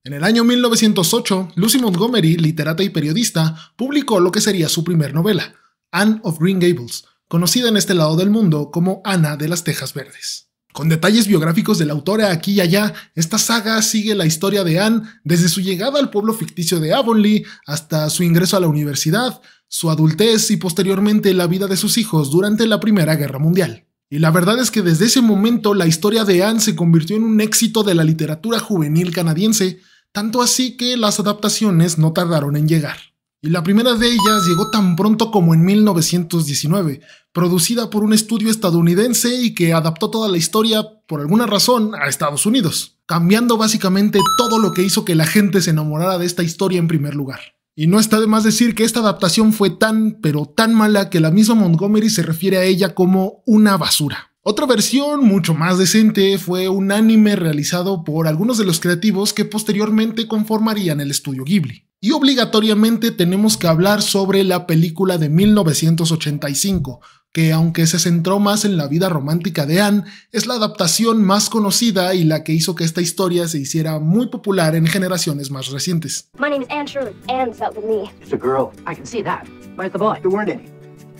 En el año 1908, Lucy Montgomery, literata y periodista, publicó lo que sería su primer novela, Anne of Green Gables, conocida en este lado del mundo como Ana de las Tejas Verdes. Con detalles biográficos de la autora aquí y allá, esta saga sigue la historia de Anne desde su llegada al pueblo ficticio de Avonlea hasta su ingreso a la universidad, su adultez y posteriormente la vida de sus hijos durante la Primera Guerra Mundial. Y la verdad es que desde ese momento la historia de Anne se convirtió en un éxito de la literatura juvenil canadiense, tanto así que las adaptaciones no tardaron en llegar. Y la primera de ellas llegó tan pronto como en 1919, producida por un estudio estadounidense y que adaptó toda la historia, por alguna razón, a Estados Unidos, cambiando básicamente todo lo que hizo que la gente se enamorara de esta historia en primer lugar. Y no está de más decir que esta adaptación fue tan, pero tan mala que la misma Montgomery se refiere a ella como una basura. Otra versión, mucho más decente, fue un anime realizado por algunos de los creativos que posteriormente conformarían el estudio Ghibli. Y obligatoriamente tenemos que hablar sobre la película de 1985, que aunque se centró más en la vida romántica de Anne, es la adaptación más conocida y la que hizo que esta historia se hiciera muy popular en generaciones más recientes. My name is Anne Shirley. Anne's out with me. It's a girl. I can see that. Where's the boy? There weren't any.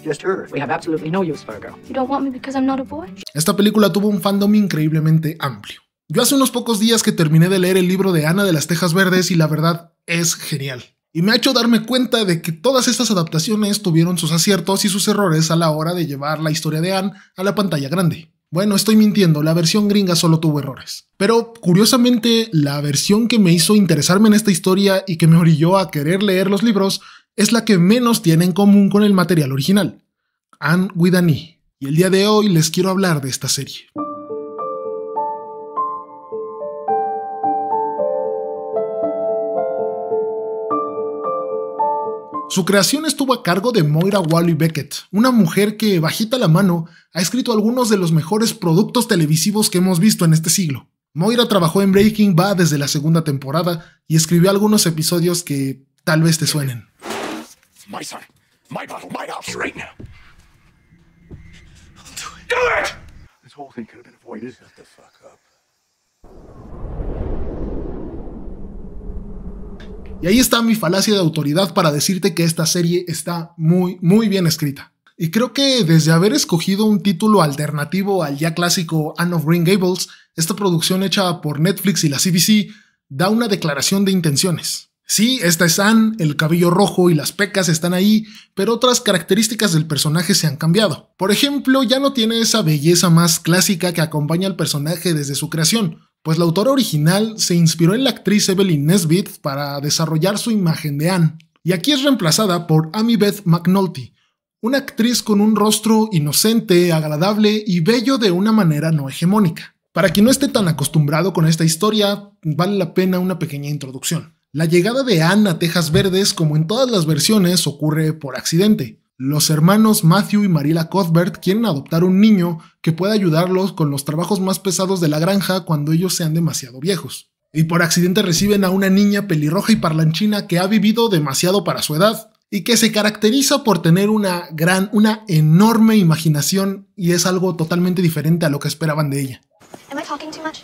Just her. We have absolutely no use for a girl. You don't want me because I'm not a boy? Esta película tuvo un fandom increíblemente amplio. Yo hace unos pocos días que terminé de leer el libro de Ana de las Tejas Verdes y la verdad es genial. Y me ha hecho darme cuenta de que todas estas adaptaciones tuvieron sus aciertos y sus errores a la hora de llevar la historia de Anne a la pantalla grande. Bueno, estoy mintiendo, la versión gringa solo tuvo errores. Pero, curiosamente, la versión que me hizo interesarme en esta historia y que me orilló a querer leer los libros es la que menos tiene en común con el material original, Anne with an E. Y el día de hoy les quiero hablar de esta serie. Su creación estuvo a cargo de Moira Walley-Beckett, una mujer que, bajita la mano, ha escrito algunos de los mejores productos televisivos que hemos visto en este siglo. Moira trabajó en Breaking Bad desde la segunda temporada y escribió algunos episodios que tal vez te suenen. My son, my battle, my house right now. Do it! This whole thing could have been avoided. Shut the fuck up. Y ahí está mi falacia de autoridad para decirte que esta serie está muy bien escrita. Y creo que desde haber escogido un título alternativo al ya clásico Anne of Green Gables, esta producción hecha por Netflix y la CBC da una declaración de intenciones. Sí, esta es Anne, el cabello rojo y las pecas están ahí, pero otras características del personaje se han cambiado. Por ejemplo, ya no tiene esa belleza más clásica que acompaña al personaje desde su creación, pues la autora original se inspiró en la actriz Evelyn Nesbit para desarrollar su imagen de Anne. Y aquí es reemplazada por Amy Beth McNulty, una actriz con un rostro inocente, agradable y bello de una manera no hegemónica. Para quien no esté tan acostumbrado con esta historia, vale la pena una pequeña introducción. La llegada de Anne a Tejas Verdes, como en todas las versiones, ocurre por accidente. Los hermanos Matthew y Marilla Cuthbert quieren adoptar un niño que pueda ayudarlos con los trabajos más pesados de la granja cuando ellos sean demasiado viejos. Y por accidente reciben a una niña pelirroja y parlanchina que ha vivido demasiado para su edad y que se caracteriza por tener una enorme imaginación y es algo totalmente diferente a lo que esperaban de ella. Am I talking too much?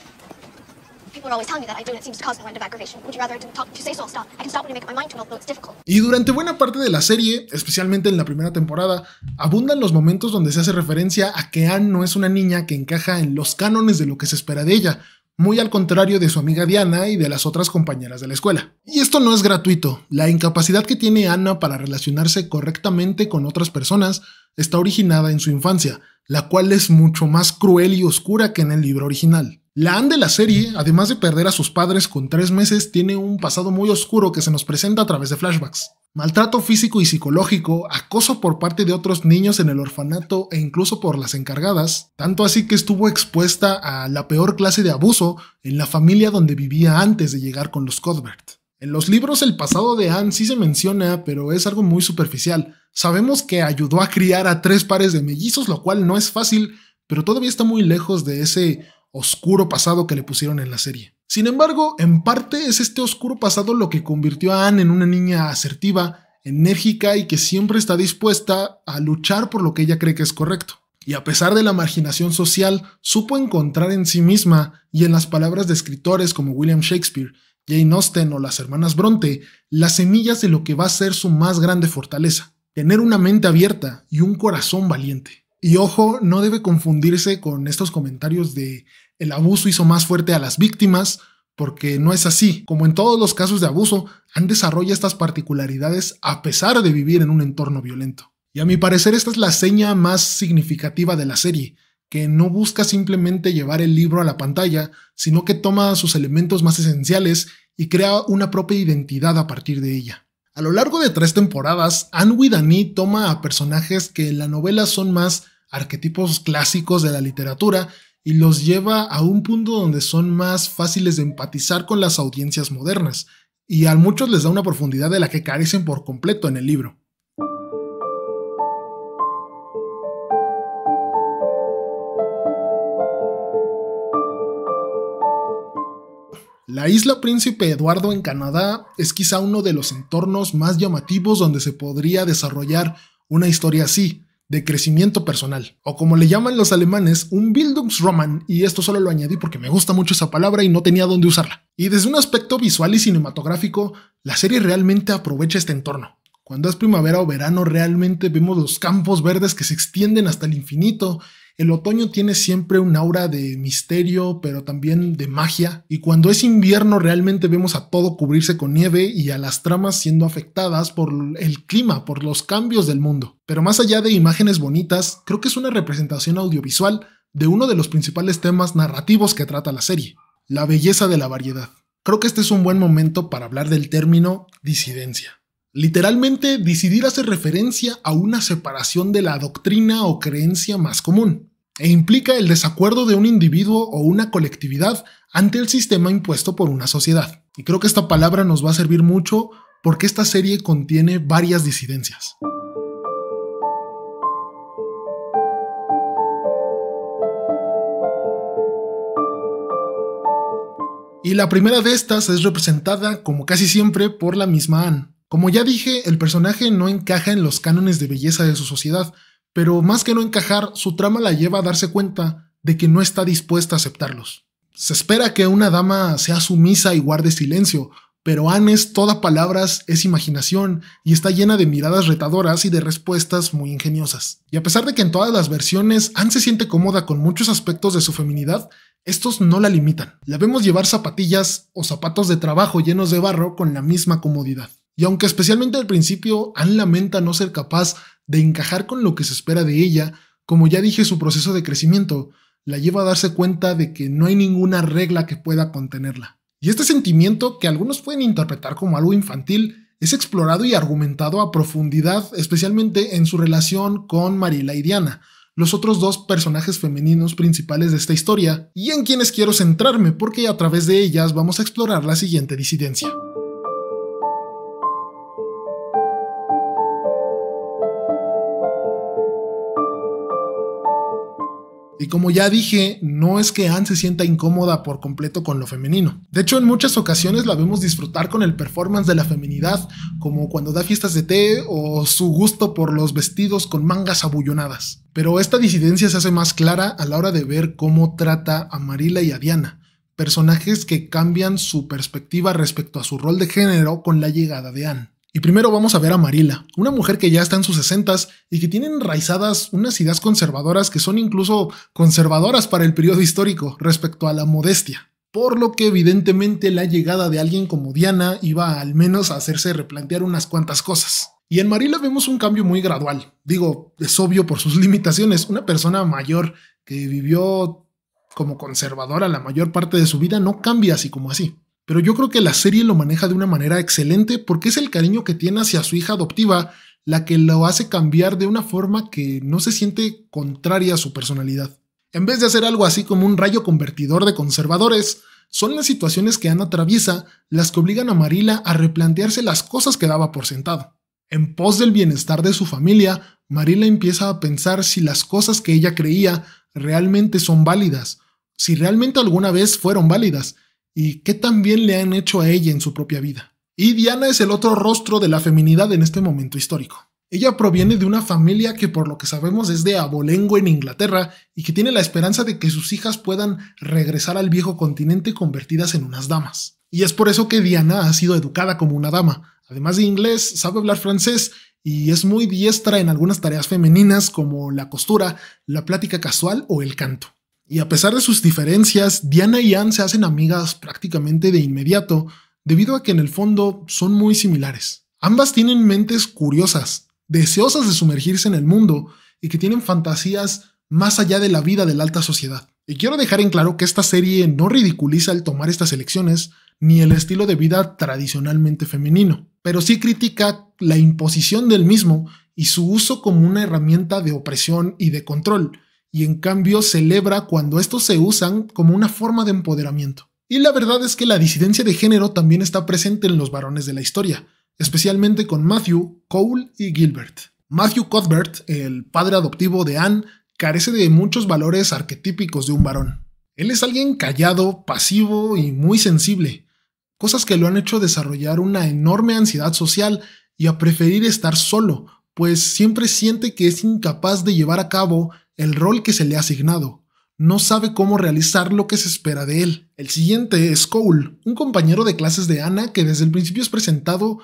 People are always telling me that I do and it seems to cause my mind of aggravation. Would you rather I didn't talk? If you say so, I'll stop. I can stop when you make up my mind to, although it's difficult. Y durante buena parte de la serie, especialmente en la primera temporada, abundan los momentos donde se hace referencia a que Anne no es una niña que encaja en los cánones de lo que se espera de ella, muy al contrario de su amiga Diana y de las otras compañeras de la escuela. Y esto no es gratuito. La incapacidad que tiene Anna para relacionarse correctamente con otras personas está originada en su infancia, la cual es mucho más cruel y oscura que en el libro original. La Anne de la serie, además de perder a sus padres con 3 meses, tiene un pasado muy oscuro que se nos presenta a través de flashbacks. Maltrato físico y psicológico, acoso por parte de otros niños en el orfanato e incluso por las encargadas, tanto así que estuvo expuesta a la peor clase de abuso en la familia donde vivía antes de llegar con los Cuthbert. En los libros el pasado de Anne sí se menciona, pero es algo muy superficial. Sabemos que ayudó a criar a 3 pares de mellizos, lo cual no es fácil, pero todavía está muy lejos de ese oscuro pasado que le pusieron en la serie. Sin embargo, en parte es este oscuro pasado lo que convirtió a Anne en una niña asertiva, enérgica y que siempre está dispuesta a luchar por lo que ella cree que es correcto. Y a pesar de la marginación social, supo encontrar en sí misma y en las palabras de escritores como William Shakespeare Jane Austen o las hermanas Bronte, las semillas de lo que va a ser su más grande fortaleza: tener una mente abierta y un corazón valiente. Y ojo, no debe confundirse con estos comentarios de el abuso hizo más fuerte a las víctimas, porque no es así. Como en todos los casos de abuso, Anne desarrolla estas particularidades a pesar de vivir en un entorno violento. Y a mi parecer esta es la seña más significativa de la serie, que no busca simplemente llevar el libro a la pantalla, sino que toma sus elementos más esenciales y crea una propia identidad a partir de ella. A lo largo de 3 temporadas, Anne with an E toma a personajes que en la novela son más arquetipos clásicos de la literatura y los lleva a un punto donde son más fáciles de empatizar con las audiencias modernas, y a muchos les da una profundidad de la que carecen por completo en el libro. La isla Príncipe Eduardo en Canadá es quizá uno de los entornos más llamativos donde se podría desarrollar una historia así, de crecimiento personal, o como le llaman los alemanes, un Bildungsroman, y esto solo lo añadí porque me gusta mucho esa palabra y no tenía dónde usarla. Y desde un aspecto visual y cinematográfico, la serie realmente aprovecha este entorno. Cuando es primavera o verano realmente vemos los campos verdes que se extienden hasta el infinito. El otoño tiene siempre un aura de misterio, pero también de magia. Y cuando es invierno realmente vemos a todo cubrirse con nieve y a las tramas siendo afectadas por el clima, por los cambios del mundo. Pero más allá de imágenes bonitas, creo que es una representación audiovisual de uno de los principales temas narrativos que trata la serie: la belleza de la variedad. Creo que este es un buen momento para hablar del término disidencia. Literalmente, disidir hace referencia a una separación de la doctrina o creencia más común, e implica el desacuerdo de un individuo o una colectividad ante el sistema impuesto por una sociedad. Y creo que esta palabra nos va a servir mucho porque esta serie contiene varias disidencias. Y la primera de estas es representada, como casi siempre, por la misma Anne. Como ya dije, el personaje no encaja en los cánones de belleza de su sociedad, pero más que no encajar, su trama la lleva a darse cuenta de que no está dispuesta a aceptarlos. Se espera que una dama sea sumisa y guarde silencio, pero Anne es toda palabras, es imaginación y está llena de miradas retadoras y de respuestas muy ingeniosas. Y a pesar de que en todas las versiones Anne se siente cómoda con muchos aspectos de su feminidad, estos no la limitan. La vemos llevar zapatillas o zapatos de trabajo llenos de barro con la misma comodidad. Y aunque especialmente al principio Anne lamenta no ser capaz de encajar con lo que se espera de ella, como ya dije, su proceso de crecimiento la lleva a darse cuenta de que no hay ninguna regla que pueda contenerla. Y este sentimiento, que algunos pueden interpretar como algo infantil, es explorado y argumentado a profundidad, especialmente en su relación con Marilla y Diana, los otros 2 personajes femeninos principales de esta historia, y en quienes quiero centrarme porque a través de ellas vamos a explorar la siguiente disidencia. Y como ya dije, no es que Anne se sienta incómoda por completo con lo femenino. De hecho, en muchas ocasiones la vemos disfrutar con el performance de la feminidad, como cuando da fiestas de té o su gusto por los vestidos con mangas abullonadas. Pero esta disidencia se hace más clara a la hora de ver cómo trata a Marilla y a Diana, personajes que cambian su perspectiva respecto a su rol de género con la llegada de Anne. Y primero vamos a ver a Marilla, una mujer que ya está en sus 60s y que tiene enraizadas unas ideas conservadoras que son incluso conservadoras para el periodo histórico respecto a la modestia. Por lo que evidentemente la llegada de alguien como Diana iba al menos a hacerse replantear unas cuantas cosas. Y en Marilla vemos un cambio muy gradual. Digo, es obvio por sus limitaciones. Una persona mayor que vivió como conservadora la mayor parte de su vida no cambia así como así. Pero yo creo que la serie lo maneja de una manera excelente porque es el cariño que tiene hacia su hija adoptiva la que lo hace cambiar de una forma que no se siente contraria a su personalidad. En vez de hacer algo así como un rayo convertidor de conservadores, son las situaciones que Anne atraviesa las que obligan a Marilla a replantearse las cosas que daba por sentado. En pos del bienestar de su familia, Marilla empieza a pensar si las cosas que ella creía realmente son válidas, si realmente alguna vez fueron válidas, y qué tan bien le han hecho a ella en su propia vida. Y Diana es el otro rostro de la feminidad en este momento histórico. Ella proviene de una familia que por lo que sabemos es de abolengo en Inglaterra y que tiene la esperanza de que sus hijas puedan regresar al viejo continente convertidas en unas damas. Y es por eso que Diana ha sido educada como una dama. Además de inglés, sabe hablar francés y es muy diestra en algunas tareas femeninas como la costura, la plática casual o el canto. Y a pesar de sus diferencias, Diana y Anne se hacen amigas prácticamente de inmediato, debido a que en el fondo son muy similares. Ambas tienen mentes curiosas, deseosas de sumergirse en el mundo y que tienen fantasías más allá de la vida de la alta sociedad. Y quiero dejar en claro que esta serie no ridiculiza el tomar estas elecciones ni el estilo de vida tradicionalmente femenino, pero sí critica la imposición del mismo y su uso como una herramienta de opresión y de control, y en cambio celebra cuando estos se usan como una forma de empoderamiento. Y la verdad es que la disidencia de género también está presente en los varones de la historia, especialmente con Matthew, Cole y Gilbert. Matthew Cuthbert, el padre adoptivo de Anne, carece de muchos valores arquetípicos de un varón. Él es alguien callado, pasivo y muy sensible, cosas que lo han hecho desarrollar una enorme ansiedad social y a preferir estar solo, pues siempre siente que es incapaz de llevar a cabo el rol que se le ha asignado. No sabe cómo realizar lo que se espera de él. El siguiente es Cole, un compañero de clases de Anna que desde el principio es presentado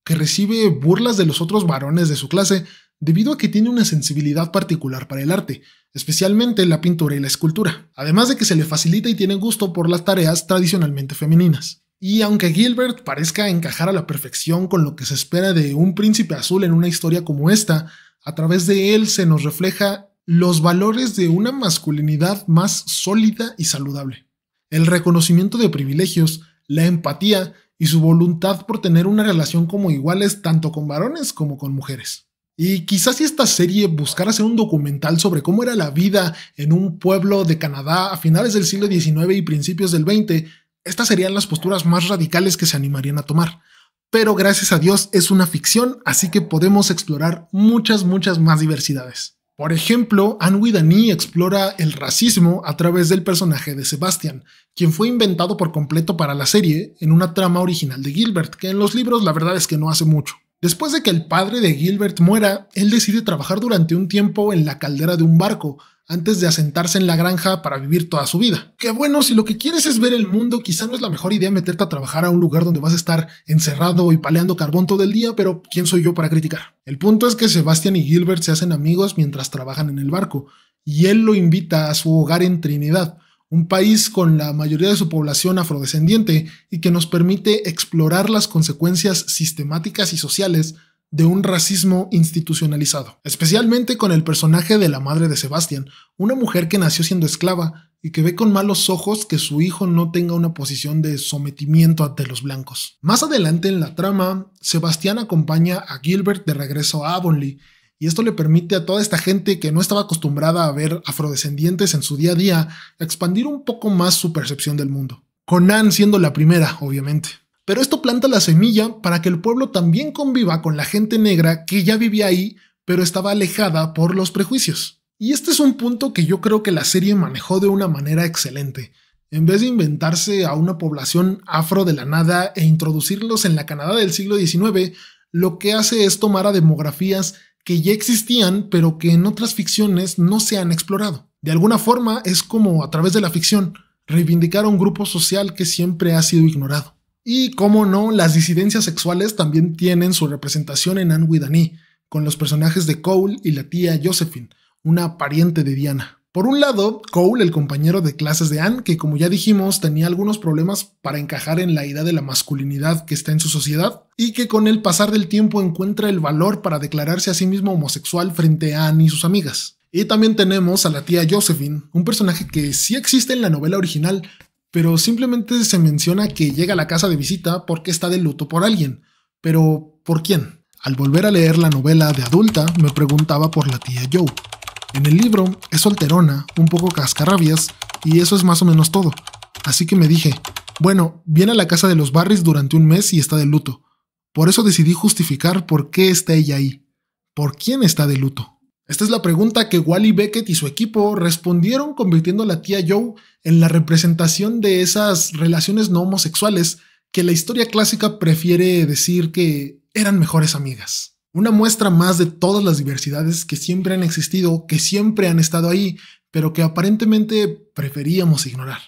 que recibe burlas de los otros varones de su clase debido a que tiene una sensibilidad particular para el arte, especialmente la pintura y la escultura, además de que se le facilita y tiene gusto por las tareas tradicionalmente femeninas. Y aunque Gilbert parezca encajar a la perfección con lo que se espera de un príncipe azul en una historia como esta, a través de él se nos refleja los valores de una masculinidad más sólida y saludable, el reconocimiento de privilegios, la empatía y su voluntad por tener una relación como iguales tanto con varones como con mujeres. Y quizás si esta serie buscara hacer un documental sobre cómo era la vida en un pueblo de Canadá a finales del siglo XIX y principios del XX, estas serían las posturas más radicales que se animarían a tomar. Pero gracias a Dios es una ficción, así que podemos explorar muchas más diversidades. Por ejemplo, Anne with an E explora el racismo a través del personaje de Sebastian, quien fue inventado por completo para la serie en una trama original de Gilbert, que en los libros la verdad es que no hace mucho. Después de que el padre de Gilbert muera, él decide trabajar durante un tiempo en la caldera de un barco, antes de asentarse en la granja para vivir toda su vida. Que bueno, si lo que quieres es ver el mundo, quizá no es la mejor idea meterte a trabajar a un lugar donde vas a estar encerrado y paleando carbón todo el día, pero ¿quién soy yo para criticar? El punto es que Sebastian y Gilbert se hacen amigos mientras trabajan en el barco, y él lo invita a su hogar en Trinidad, un país con la mayoría de su población afrodescendiente y que nos permite explorar las consecuencias sistemáticas y sociales de un racismo institucionalizado, especialmente con el personaje de la madre de Sebastian, una mujer que nació siendo esclava y que ve con malos ojos que su hijo no tenga una posición de sometimiento ante los blancos. Más adelante en la trama, Sebastian acompaña a Gilbert de regreso a Avonlea, y esto le permite a toda esta gente que no estaba acostumbrada a ver afrodescendientes en su día a día expandir un poco más su percepción del mundo. Con Anne siendo la primera, obviamente. Pero esto planta la semilla para que el pueblo también conviva con la gente negra que ya vivía ahí, pero estaba alejada por los prejuicios. Y este es un punto que yo creo que la serie manejó de una manera excelente. En vez de inventarse a una población afro de la nada e introducirlos en la Canadá del siglo XIX, lo que hace es tomar a demografías que ya existían, pero que en otras ficciones no se han explorado. De alguna forma es como, a través de la ficción, reivindicar a un grupo social que siempre ha sido ignorado. Y, cómo no, las disidencias sexuales también tienen su representación en Anne with an E, con los personajes de Cole y la tía Josephine, una pariente de Diana. Por un lado, Cole, el compañero de clases de Anne, que como ya dijimos tenía algunos problemas para encajar en la idea de la masculinidad que está en su sociedad, y que con el pasar del tiempo encuentra el valor para declararse a sí mismo homosexual frente a Anne y sus amigas. Y también tenemos a la tía Josephine, un personaje que sí existe en la novela original, pero simplemente se menciona que llega a la casa de visita porque está de luto por alguien. Pero, ¿por quién? Al volver a leer la novela de adulta, me preguntaba por la tía Joe. En el libro es solterona, un poco cascarrabias, y eso es más o menos todo. Así que me dije, bueno, viene a la casa de los Barrys durante un mes y está de luto. Por eso decidí justificar por qué está ella ahí. ¿Por quién está de luto? Esta es la pregunta que Wally Beckett y su equipo respondieron, convirtiendo a la tía Joe en la representación de esas relaciones no homosexuales que la historia clásica prefiere decir que eran mejores amigas. Una muestra más de todas las diversidades que siempre han existido, que siempre han estado ahí, pero que aparentemente preferíamos ignorar.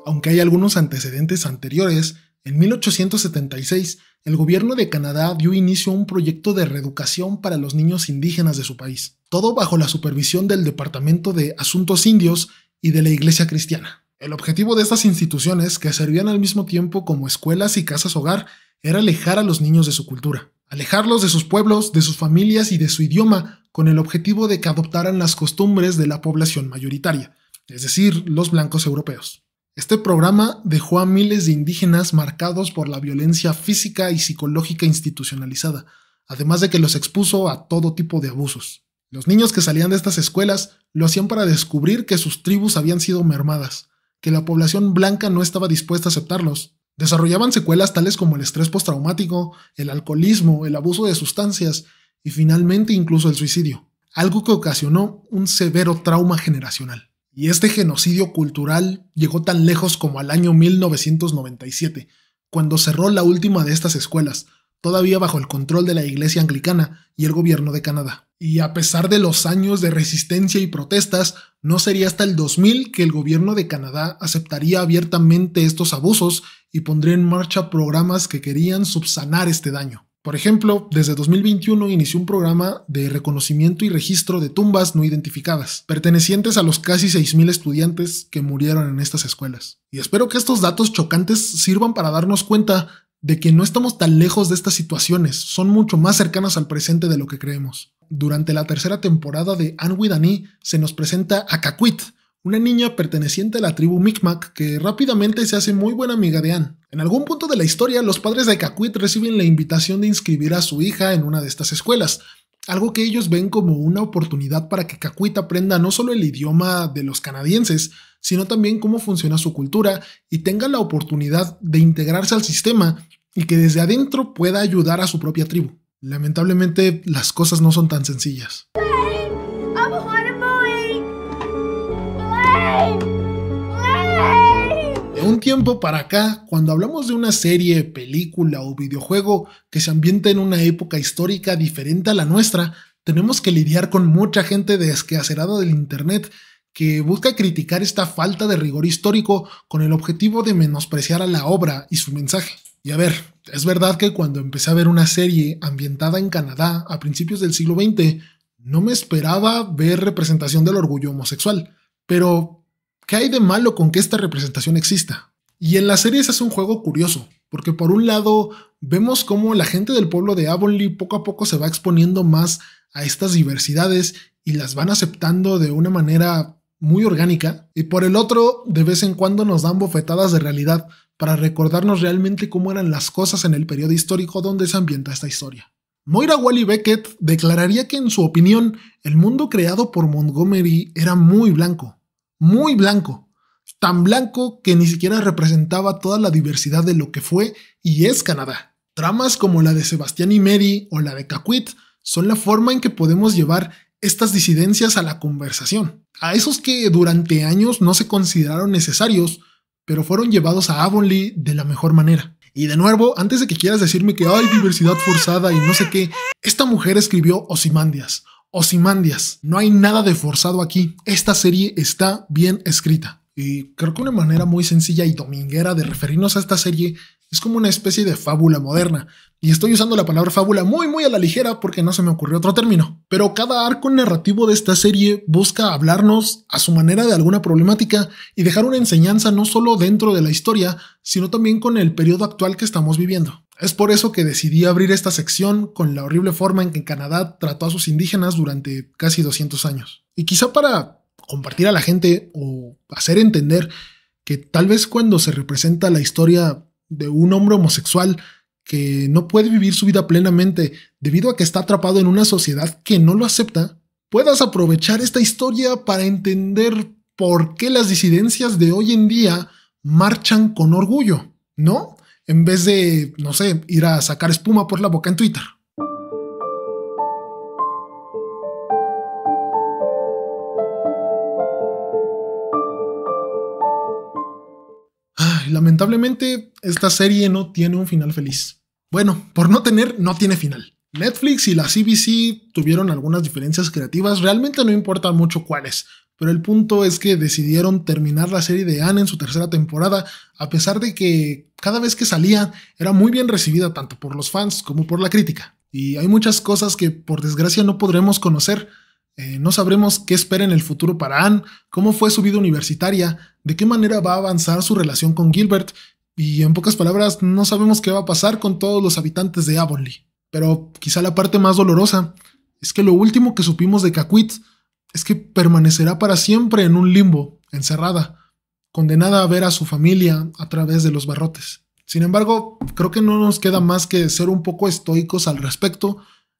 Aunque hay algunos antecedentes anteriores, en 1876 el gobierno de Canadá dio inicio a un proyecto de reeducación para los niños indígenas de su país, todo bajo la supervisión del Departamento de Asuntos Indios y de la Iglesia Cristiana. El objetivo de estas instituciones, que servían al mismo tiempo como escuelas y casas hogar, era alejar a los niños de su cultura, alejarlos de sus pueblos, de sus familias y de su idioma, con el objetivo de que adoptaran las costumbres de la población mayoritaria, es decir, los blancos europeos. Este programa dejó a miles de indígenas marcados por la violencia física y psicológica institucionalizada, además de que los expuso a todo tipo de abusos. Los niños que salían de estas escuelas lo hacían para descubrir que sus tribus habían sido mermadas, que la población blanca no estaba dispuesta a aceptarlos. Desarrollaban secuelas tales como el estrés postraumático, el alcoholismo, el abuso de sustancias y finalmente incluso el suicidio, algo que ocasionó un severo trauma generacional. Y este genocidio cultural llegó tan lejos como al año 1997, cuando cerró la última de estas escuelas, todavía bajo el control de la Iglesia Anglicana y el gobierno de Canadá. Y a pesar de los años de resistencia y protestas, no sería hasta el 2000 que el gobierno de Canadá aceptaría abiertamente estos abusos y pondría en marcha programas que querían subsanar este daño. Por ejemplo, desde 2021 inició un programa de reconocimiento y registro de tumbas no identificadas, pertenecientes a los casi 6,000 estudiantes que murieron en estas escuelas. Y espero que estos datos chocantes sirvan para darnos cuenta de que no estamos tan lejos de estas situaciones, son mucho más cercanas al presente de lo que creemos. Durante la tercera temporada de Anne with an E se nos presenta a Caquit, una niña perteneciente a la tribu Micmac que rápidamente se hace muy buena amiga de Anne. En algún punto de la historia, los padres de Caquit reciben la invitación de inscribir a su hija en una de estas escuelas, algo que ellos ven como una oportunidad para que Caquit aprenda no solo el idioma de los canadienses, sino también cómo funciona su cultura y tenga la oportunidad de integrarse al sistema y que desde adentro pueda ayudar a su propia tribu. Lamentablemente, las cosas no son tan sencillas. De un tiempo para acá, cuando hablamos de una serie, película o videojuego que se ambienta en una época histórica diferente a la nuestra, tenemos que lidiar con mucha gente desquacerada del internet que busca criticar esta falta de rigor histórico con el objetivo de menospreciar a la obra y su mensaje. Y a ver, es verdad que cuando empecé a ver una serie ambientada en Canadá a principios del siglo XX, no me esperaba ver representación del orgullo homosexual, pero ¿qué hay de malo con que esta representación exista? Y en la serie se hace un juego curioso, porque por un lado vemos cómo la gente del pueblo de Avonlea poco a poco se va exponiendo más a estas diversidades y las van aceptando de una manera muy orgánica, y por el otro de vez en cuando nos dan bofetadas de realidad para recordarnos realmente cómo eran las cosas en el periodo histórico donde se ambienta esta historia. Moira Walley Beckett declararía que en su opinión el mundo creado por Montgomery era muy blanco, tan blanco que ni siquiera representaba toda la diversidad de lo que fue y es Canadá. Tramas como la de Sebastián y Mary o la de Caquit son la forma en que podemos llevar estas disidencias a la conversación, a esos que durante años no se consideraron necesarios, pero fueron llevados a Avonlea de la mejor manera. Y de nuevo, antes de que quieras decirme que hay diversidad forzada y no sé qué, esta mujer escribió Ozymandias. No hay nada de forzado aquí. Esta serie está bien escrita. Y creo que una manera muy sencilla y dominguera de referirnos a esta serie es como una especie de fábula moderna. Y estoy usando la palabra fábula muy a la ligera porque no se me ocurrió otro término. Pero cada arco narrativo de esta serie busca hablarnos a su manera de alguna problemática y dejar una enseñanza no solo dentro de la historia, sino también con el periodo actual que estamos viviendo. Es por eso que decidí abrir esta sección con la horrible forma en que Canadá trató a sus indígenas durante casi 200 años. Y quizá para compartir a la gente o hacer entender que tal vez cuando se representa la historia de un hombre homosexual que no puede vivir su vida plenamente debido a que está atrapado en una sociedad que no lo acepta, puedas aprovechar esta historia para entender por qué las disidencias de hoy en día marchan con orgullo, ¿no? En vez de, no sé, ir a sacar espuma por la boca en Twitter. lamentablemente esta serie no tiene un final feliz. Bueno, por no tiene final. Netflix y la CBC tuvieron algunas diferencias creativas, realmente no importa mucho cuáles, pero el punto es que decidieron terminar la serie de Anne en su tercera temporada, a pesar de que cada vez que salía era muy bien recibida tanto por los fans como por la crítica. Y hay muchas cosas que por desgracia no podremos conocer. No sabremos qué espera en el futuro para Anne, cómo fue su vida universitaria, de qué manera va a avanzar su relación con Gilbert, y en pocas palabras no sabemos qué va a pasar con todos los habitantes de Avonlea. Pero quizá la parte más dolorosa es que lo último que supimos de Caquid es que permanecerá para siempre en un limbo, encerrada, condenada a ver a su familia a través de los barrotes. Sin embargo, creo que no nos queda más que ser un poco estoicos al respecto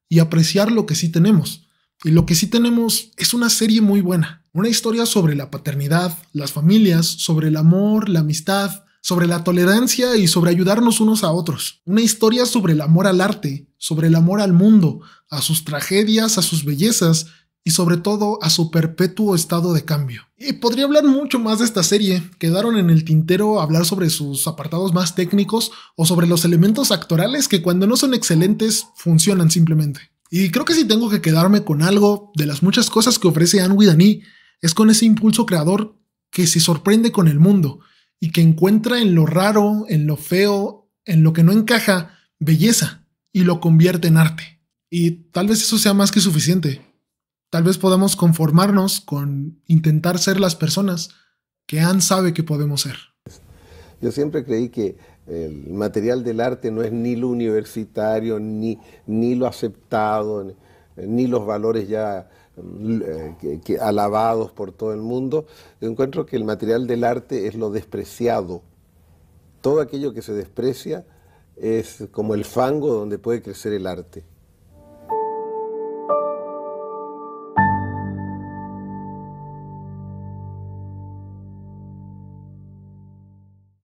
y apreciar lo que sí tenemos. Y lo que sí tenemos es una serie muy buena, una historia sobre la paternidad, las familias, sobre el amor, la amistad, sobre la tolerancia y sobre ayudarnos unos a otros. Una historia sobre el amor al arte, sobre el amor al mundo, a sus tragedias, a sus bellezas y sobre todo a su perpetuo estado de cambio. Y podría hablar mucho más de esta serie, quedaron en el tintero hablar sobre sus apartados más técnicos o sobre los elementos actorales que cuando no son excelentes funcionan simplemente. Y creo que si tengo que quedarme con algo de las muchas cosas que ofrece Anne with an E, es con ese impulso creador que se sorprende con el mundo y que encuentra en lo raro, en lo feo, en lo que no encaja, belleza y lo convierte en arte. Y tal vez eso sea más que suficiente. Tal vez podamos conformarnos con intentar ser las personas que Anne sabe que podemos ser. Yo siempre creí que el material del arte no es ni lo universitario, ni lo aceptado, ni los valores ya alabados por todo el mundo. Yo encuentro que el material del arte es lo despreciado. Todo aquello que se desprecia es como el fango donde puede crecer el arte.